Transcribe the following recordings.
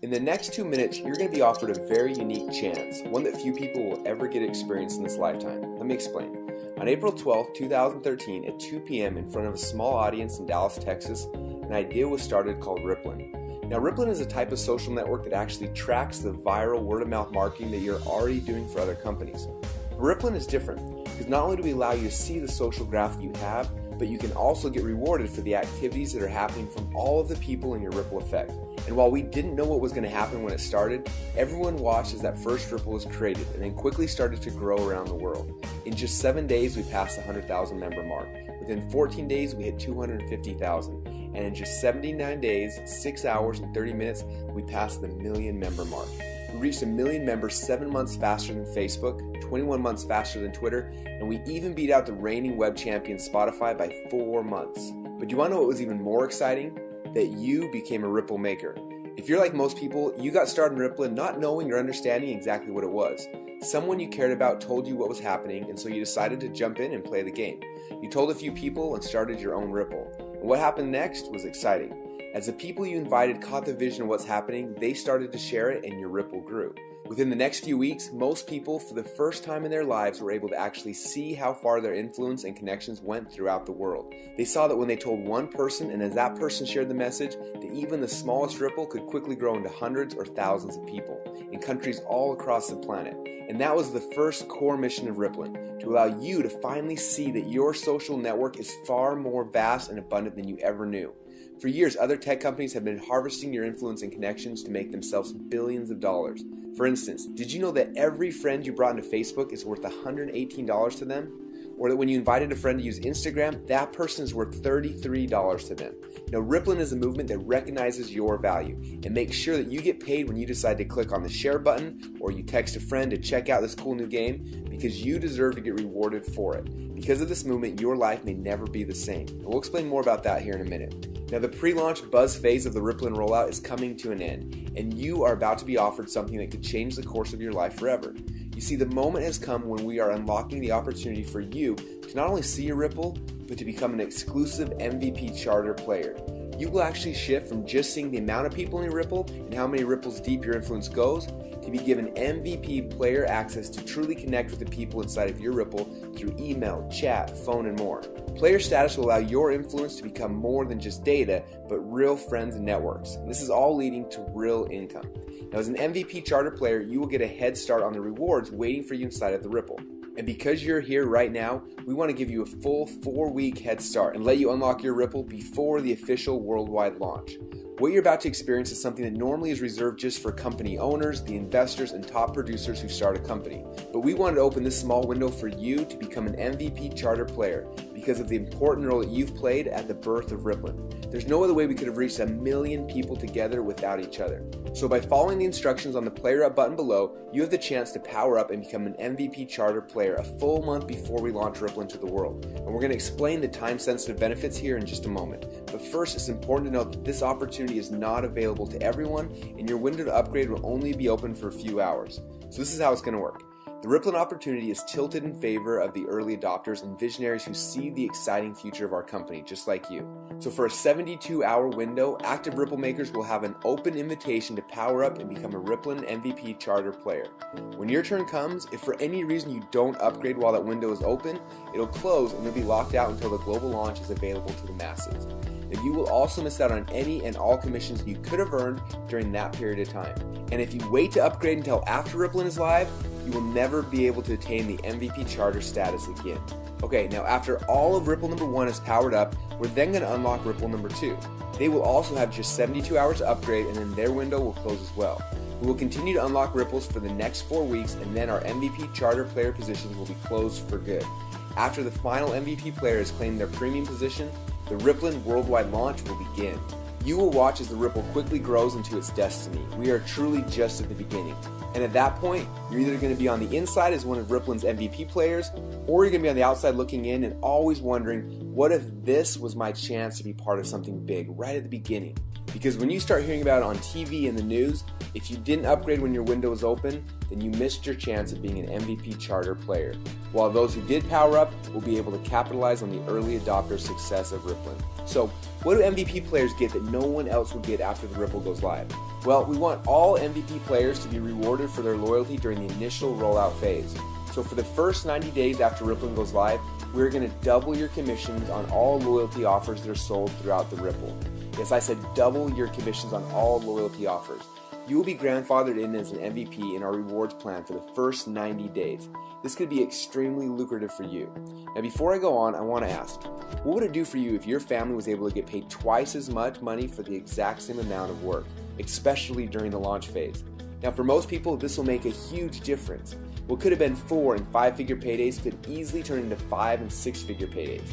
In the next 2 minutes, you're going to be offered a very unique chance, one that few people will ever get to experience in this lifetime. Let me explain. On April 12, 2013, at 2 p.m. in front of a small audience in Dallas, Texas, an idea was started called Rippln. Now, Rippln is a type of social network that actually tracks the viral word-of-mouth marketing that you're already doing for other companies. But Rippln is different, because not only do we allow you to see the social graph that you have, but you can also get rewarded for the activities that are happening from all of the people in your ripple effect. And while we didn't know what was going to happen when it started, everyone watched as that first ripple was created and then quickly started to grow around the world. In just 7 days, we passed the 100,000 member mark. Within 14 days, we hit 250,000. And in just 79 days, 6 hours and 30 minutes, we passed the million member mark. We reached 1 million members 7 months faster than Facebook, 21 months faster than Twitter, and we even beat out the reigning web champion Spotify by 4 months. But do you want to know what was even more exciting? That you became a ripple maker. If you're like most people, you got started in Rippln not knowing or understanding exactly what it was. Someone you cared about told you what was happening, and so you decided to jump in and play the game. You told a few people and started your own ripple. And what happened next was exciting. As the people you invited caught the vision of what's happening, they started to share it and your ripple grew. Within the next few weeks, most people, for the first time in their lives, were able to actually see how far their influence and connections went throughout the world. They saw that when they told one person, and as that person shared the message, that even the smallest ripple could quickly grow into hundreds or thousands of people in countries all across the planet. And that was the first core mission of Rippln, to allow you to finally see that your social network is far more vast and abundant than you ever knew. For years, other tech companies have been harvesting your influence and connections to make themselves billions of dollars. For instance, did you know that every friend you brought into Facebook is worth $118 to them? Or that when you invited a friend to use Instagram, that person is worth $33 to them. Now, Rippln is a movement that recognizes your value and makes sure that you get paid when you decide to click on the share button or you text a friend to check out this cool new game, because you deserve to get rewarded for it. Because of this movement, your life may never be the same. And we'll explain more about that here in a minute. Now, the pre-launch buzz phase of the Rippln rollout is coming to an end, and you are about to be offered something that could change the course of your life forever. You see, the moment has come when we are unlocking the opportunity for you to not only see your ripple, but to become an exclusive MVP charter player. You will actually shift from just seeing the amount of people in your ripple and how many ripples deep your influence goes, to be given MVP player access to truly connect with the people inside of your ripple through email, chat, phone, and more. Player status will allow your influence to become more than just data, but real friends and networks. And this is all leading to real income. Now, as an MVP charter player, you will get a head start on the rewards waiting for you inside of the ripple. And because you're here right now, we want to give you a full 4-week head start and let you unlock your ripple before the official worldwide launch. What you're about to experience is something that normally is reserved just for company owners, the investors, and top producers who start a company. But we wanted to open this small window for you to become an MVP charter player because of the important role that you've played at the birth of Rippln. There's no other way we could have reached 1 million people together without each other. So by following the instructions on the Player Up button below, you have the chance to power up and become an MVP charter player a full month before we launch Rippln to the world. And we're going to explain the time-sensitive benefits here in just a moment. But first, it's important to note that this opportunity is not available to everyone, and your window to upgrade will only be open for a few hours. So this is how it's going to work. The Rippln opportunity is tilted in favor of the early adopters and visionaries who see the exciting future of our company, just like you. So for a 72-hour window, active Ripple makers will have an open invitation to power up and become a Rippln MVP charter player. When your turn comes, if for any reason you don't upgrade while that window is open, it'll close and you'll be locked out until the global launch is available to the masses. Now, you will also miss out on any and all commissions you could have earned during that period of time. And if you wait to upgrade until after Rippln is live, you will never be able to attain the MVP charter status again. Okay, now after all of Ripple number 1 is powered up, we're then going to unlock Ripple number 2. They will also have just 72 hours to upgrade, and then their window will close as well. We will continue to unlock ripples for the next 4 weeks, and then our MVP charter player positions will be closed for good. After the final MVP player has claimed their premium position, the Rippln worldwide launch will begin. You will watch as the Ripple quickly grows into its destiny. We are truly just at the beginning. And at that point, you're either going to be on the inside as one of Rippln's MVP players, or you're going to be on the outside looking in and always wondering, What if this was my chance to be part of something big right at the beginning? Because when you start hearing about it on TV and the news, if you didn't upgrade when your window was open, then you missed your chance of being an MVP charter player. While those who did power up will be able to capitalize on the early adopter success of Rippln. So, what do MVP players get that no one else will get after the Rippln goes live? Well, we want all MVP players to be rewarded for their loyalty during the initial rollout phase. So for the first 90 days after Rippln goes live, we're going to double your commissions on all loyalty offers that are sold throughout the Rippln. Yes, I said double your commissions on all loyalty offers. You will be grandfathered in as an MVP in our rewards plan for the first 90 days. This could be extremely lucrative for you. Now before I go on, I want to ask, what would it do for you if your family was able to get paid twice as much money for the exact same amount of work, especially during the launch phase? Now for most people, this will make a huge difference. What could have been 4- and 5-figure paydays could easily turn into 5- and 6-figure paydays.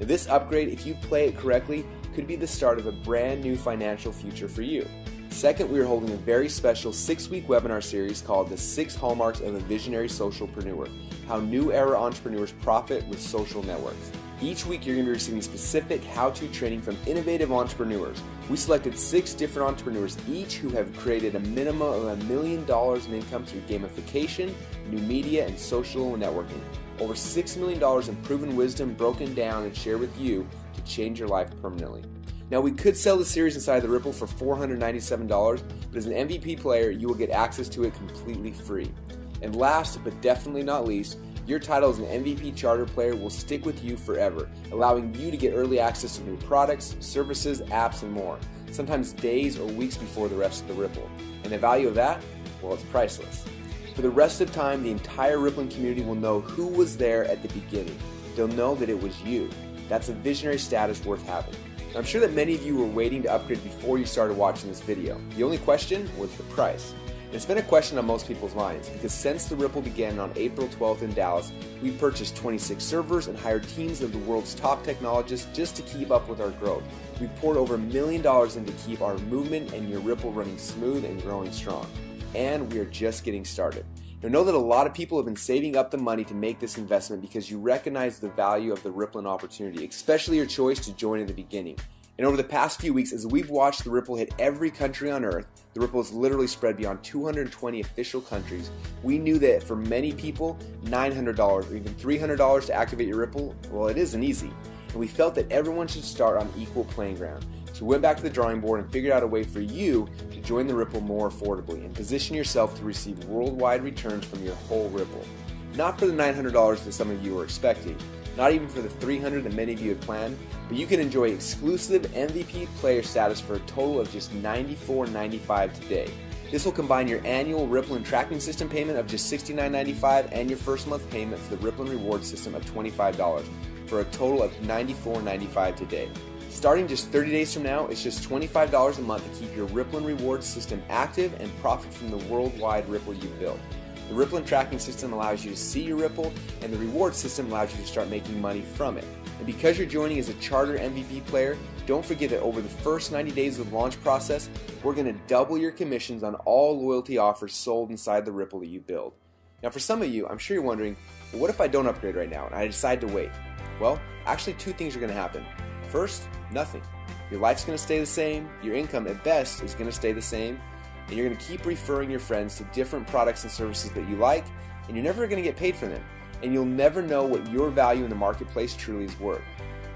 Now this upgrade, if you play it correctly, could be the start of a brand new financial future for you. Second, we are holding a very special 6-week webinar series called The 6 Hallmarks of a Visionary Socialpreneur, How New Era Entrepreneurs Profit with Social Networks. Each week you're going to be receiving specific how-to training from innovative entrepreneurs. We selected 6 different entrepreneurs, each who have created a minimum of $1 million in income through gamification, new media, and social networking. Over $6 million in proven wisdom broken down and shared with you to change your life permanently. Now we could sell the series inside the Rippln for $497, but as an MVP player, you will get access to it completely free. And last, but definitely not least, your title as an MVP charter player will stick with you forever, allowing you to get early access to new products, services, apps, and more, sometimes days or weeks before the rest of the Rippln. And the value of that? Well, it's priceless. For the rest of time, the entire Rippln community will know who was there at the beginning. They'll know that it was you. That's a visionary status worth having. I'm sure that many of you were waiting to upgrade before you started watching this video. The only question was the price. And it's been a question on most people's minds because since the Rippln began on April 12th in Dallas, we purchased 26 servers and hired teams of the world's top technologists just to keep up with our growth. We poured over $1 million in to keep our movement and your Rippln running smooth and growing strong. And we are just getting started. Now know that a lot of people have been saving up the money to make this investment because you recognize the value of the Rippln opportunity, especially your choice to join in the beginning. And over the past few weeks, as we've watched the Rippln hit every country on earth, the Rippln has literally spread beyond 220 official countries. We knew that for many people, $900 or even $300 to activate your Rippln, well, it isn't easy. And we felt that everyone should start on equal playing ground. So we went back to the drawing board and figured out a way for you to join the Rippln more affordably and position yourself to receive worldwide returns from your whole Rippln. Not for the $900 that some of you were expecting, not even for the $300 that many of you had planned, but you can enjoy exclusive MVP player status for a total of just $94.95 today. This will combine your annual Rippln tracking system payment of just $69.95 and your first month payment for the Rippln reward system of $25 for a total of $94.95 today. Starting just 30 days from now, it's just $25 a month to keep your Rippln reward system active and profit from the worldwide Rippln you've built. The Rippln tracking system allows you to see your Rippln, and the reward system allows you to start making money from it. And because you're joining as a charter MVP player, don't forget that over the first 90 days of the launch process, we're going to double your commissions on all loyalty offers sold inside the Rippln that you build. Now for some of you, I'm sure you're wondering, well, what if I don't upgrade right now and I decide to wait? Well, actually 2 things are going to happen. First, nothing. Your life's going to stay the same, your income at best is going to stay the same, and you're going to keep referring your friends to different products and services that you like, and you're never going to get paid for them, and you'll never know what your value in the marketplace truly is worth.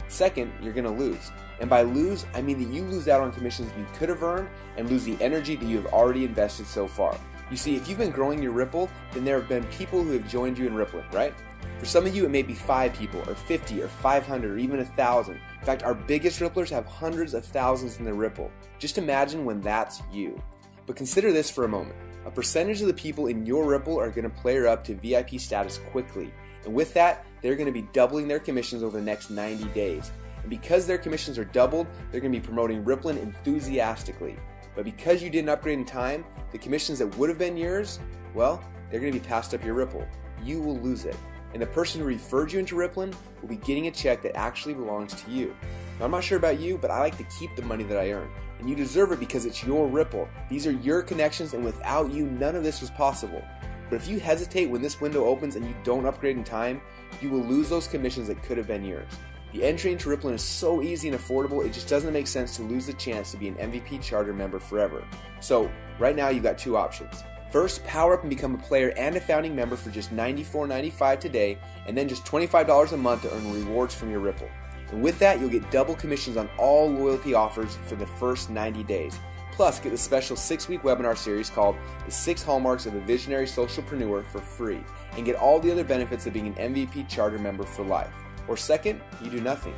Second, you're going to lose. And by lose, I mean that you lose out on commissions you could have earned and lose the energy that you have already invested so far. You see, if you've been growing your Rippln, then there have been people who have joined you in Rippln, right? For some of you, it may be 5 people, or 50, or 500, or even 1,000. In fact, our biggest Ripplers have hundreds of thousands in their Rippln. Just imagine when that's you. But consider this for a moment. A percentage of the people in your Rippln are going to player up to VIP status quickly. And with that, they're going to be doubling their commissions over the next 90 days. And because their commissions are doubled, they're going to be promoting Rippln enthusiastically. But because you didn't upgrade in time, the commissions that would have been yours, well, they're going to be passed up your Rippln. You will lose it. And the person who referred you into Rippln will be getting a check that actually belongs to you. Now, I'm not sure about you, but I like to keep the money that I earn. And you deserve it because it's your Rippln. These are your connections, and without you, none of this was possible. But if you hesitate when this window opens and you don't upgrade in time, you will lose those commissions that could have been yours. The entry into Rippln is so easy and affordable, it just doesn't make sense to lose the chance to be an MVP Charter member forever. So, right now you've got two options. First, power up and become a player and a founding member for just $94.95 today, and then just $25 a month to earn rewards from your Rippln. And with that, you'll get double commissions on all loyalty offers for the first 90 days. Plus, get the special 6-week webinar series called The 6 Hallmarks of a Visionary Socialpreneur for free, and get all the other benefits of being an MVP Charter member for life. Or second, you do nothing.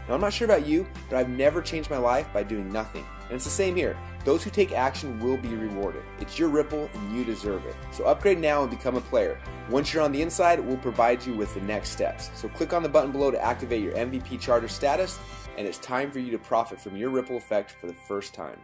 Now, I'm not sure about you, but I've never changed my life by doing nothing. And it's the same here. Those who take action will be rewarded. It's your Rippln and you deserve it. So upgrade now and become a player. Once you're on the inside, we'll provide you with the next steps. So click on the button below to activate your MVP Charter status, and it's time for you to profit from your Rippln effect for the first time.